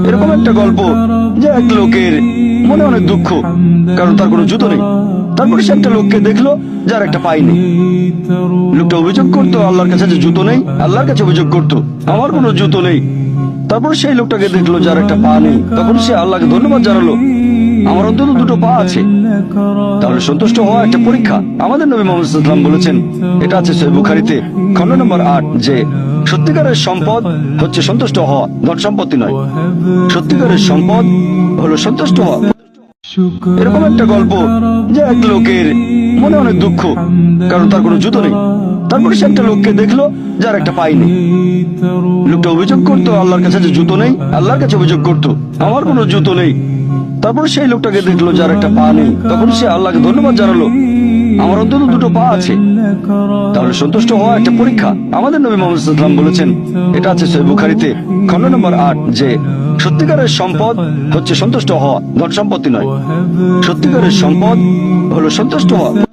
এরকম একটা গল্প যে এক লোকের মনে অনেক দুঃখ, কারণ তার কোনো জুতো নেই। তারপরে সে একটা লোককে দেখলো যার একটা পাই নেই। লোকটা অভিযোগ করতো আল্লাহর কাছে যে জুতো নেই, আল্লাহর কাছে অভিযোগ করতো আমার কোনো জুতো নেই। তারপর সেই লোকটাকে দেখলো যার একটা পা নেই, তখন সে আল্লাহকে ধন্যবাদ জানালো, আমার অন্তত দুটো পা আছে। তাহলে সন্তুষ্ট হওয়া একটা পরীক্ষা। আমাদের নবী মুহাম্মদ সাল্লাল্লাহু আলাইহি ওয়াসাল্লাম বলেছেন, এটা আছে সহিহ বুখারীতে খণ্ড নম্বর 8, যে সত্যিকারের সম্পদ হচ্ছে সন্তুষ্ট হওয়া, ধন সম্পত্তি নয়। সত্যিকারের সম্পদ হলো সন্তুষ্ট হওয়া। এরকম একটা গল্প যে এক লোকের মনে অনেক দুঃখ, কারণ তার কোনো জুতো নেই। তারপরে সে একটা লোককে দেখলো যার একটা পাই নেই। লোকটা অভিযোগ করতো আল্লাহর কাছে যে জুতো নেই, আল্লাহর কাছে অভিযোগ করতো আমার কোনো জুতো নেই। তারপর সেই লোকটাকে দেখলো যার একটা পা নেই, তখন সে আল্লাহকে ধন্যবাদ জানালো, আমার অন্তত দুটো পা আছে। তাহলে সন্তুষ্ট হওয়া একটা পরীক্ষা। আমাদের নবী মুহাম্মদ সাল্লাল্লাহু আলাইহি ওয়াসাল্লাম বলেছেন, এটা আছে সহিহ বুখারীতে খণ্ড নম্বর 8, যে সত্যিকারের সম্পদ হচ্ছে সন্তুষ্ট হওয়া, ধন সম্পত্তি নয়। সত্যিকারের সম্পদ হলো সন্তুষ্ট হওয়া।